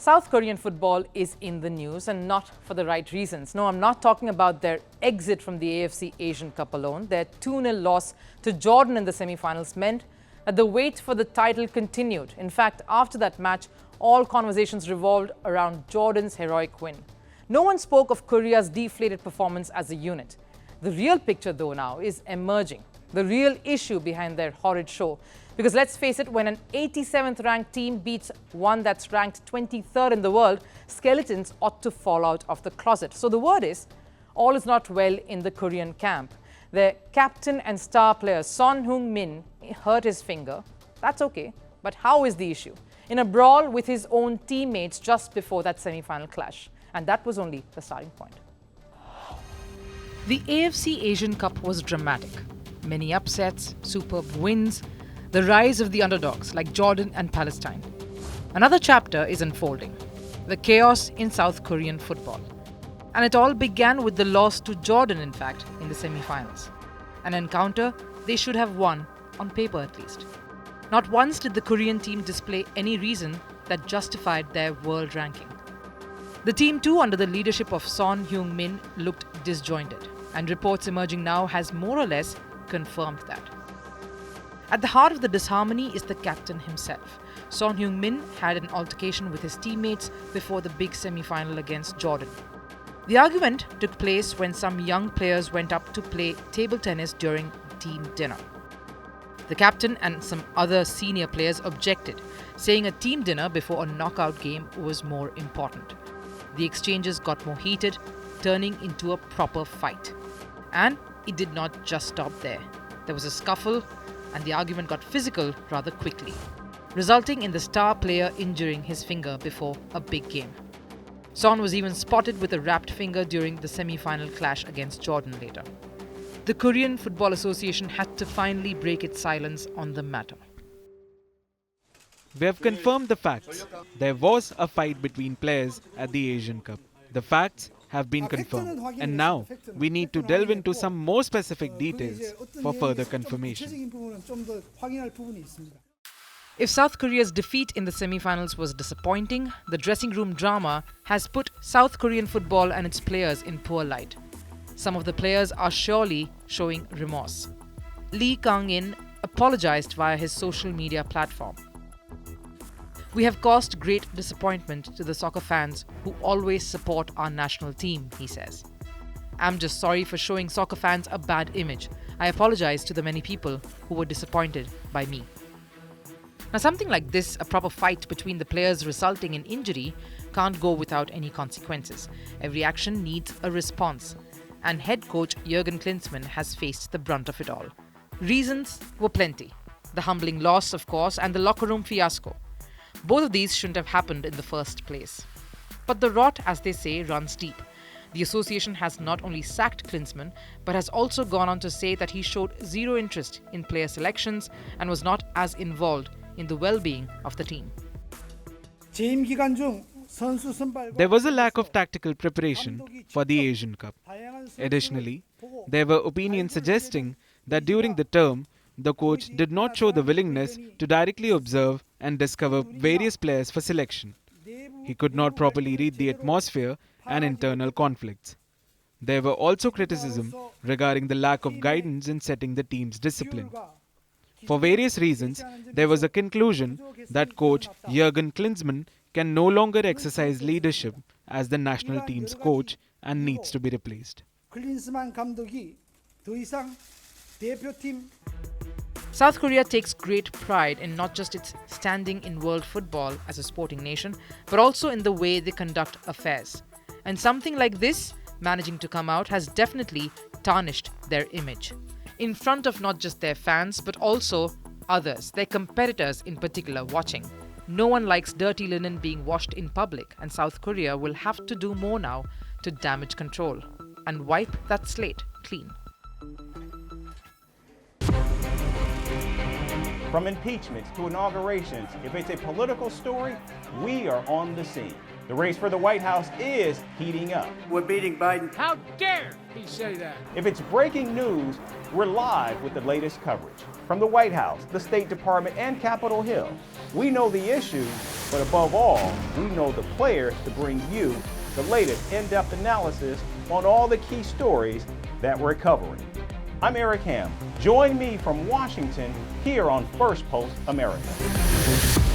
South Korean football is in the news, and not for the right reasons. No, I'm not talking about their exit from the AFC Asian Cup alone. Their 2-0 loss to Jordan in the semi-finals meant that the wait for the title continued. In fact, after that match, all conversations revolved around Jordan's heroic win. No one spoke of Korea's deflated performance as a unit. The real picture, though, now is emerging. The real issue behind their horrid show. Because let's face it, when an 87th ranked team beats one that's ranked 23rd in the world, skeletons ought to fall out of the closet. So the word is, all is not well in the Korean camp. Their captain and star player Son Heung-min hurt his finger. That's okay, but how is the issue? In a brawl with his own teammates just before that semi-final clash. And that was only the starting point. The AFC Asian Cup was dramatic. Many upsets, superb wins, the rise of the underdogs like Jordan and Palestine. Another chapter is unfolding, the chaos in South Korean football. And it all began with the loss to Jordan, in fact, in the semi-finals. An encounter they should have won, on paper at least. Not once did the Korean team display any reason that justified their world ranking. The team too, under the leadership of Son Heung-min, looked disjointed, and reports emerging now has more or less confirmed that. At the heart of the disharmony is the captain himself. Son Heung-min had an altercation with his teammates before the big semi-final against Jordan. The argument took place when some young players went up to play table tennis during team dinner. The captain and some other senior players objected, saying a team dinner before a knockout game was more important. The exchanges got more heated, turning into a proper fight. And it did not just stop there. There was a scuffle, and the argument got physical rather quickly, resulting in the star player injuring his finger before a big game. Son was even spotted with a wrapped finger during the semi-final clash against Jordan later. The Korean Football Association had to finally break its silence on the matter. We have confirmed the facts. There was a fight between players at the Asian Cup. The facts have been confirmed, and now we need to delve into some more specific details for further confirmation. If South Korea's defeat in the semi-finals was disappointing, the dressing room drama has put South Korean football and its players in poor light. Some of the players are surely showing remorse. Lee Kang-in apologized via his social media platform. "We have caused great disappointment to the soccer fans who always support our national team," he says. "I'm just sorry for showing soccer fans a bad image. I apologize to the many people who were disappointed by me." Now, something like this, a proper fight between the players resulting in injury, can't go without any consequences. Every action needs a response. And head coach Jurgen Klinsmann has faced the brunt of it all. Reasons were plenty. The humbling loss, of course, and the locker room fiasco. Both of these shouldn't have happened in the first place. But the rot, as they say, runs deep. The association has not only sacked Klinsmann, but has also gone on to say that he showed zero interest in player selections and was not as involved in the well-being of the team. There was a lack of tactical preparation for the Asian Cup. Additionally, there were opinions suggesting that during the term, the coach did not show the willingness to directly observe and discover various players for selection. He could not properly read the atmosphere and internal conflicts. There were also criticism regarding the lack of guidance in setting the team's discipline. For various reasons, there was a conclusion that coach Jurgen Klinsmann can no longer exercise leadership as the national team's coach and needs to be replaced. South Korea takes great pride in not just its standing in world football as a sporting nation, but also in the way they conduct affairs. And something like this, managing to come out, has definitely tarnished their image. In front of not just their fans, but also others, their competitors in particular, watching. No one likes dirty linen being washed in public, and South Korea will have to do more now to damage control and wipe that slate clean. From impeachments to inaugurations, if it's a political story, we are on the scene. The race for the White House is heating up. We're beating Biden. How dare he say that? If it's breaking news, we're live with the latest coverage. From the White House, the State Department, and Capitol Hill, we know the issues, but above all, we know the players to bring you the latest in-depth analysis on all the key stories that we're covering. I'm Eric Ham. Join me from Washington here on Firstpost America.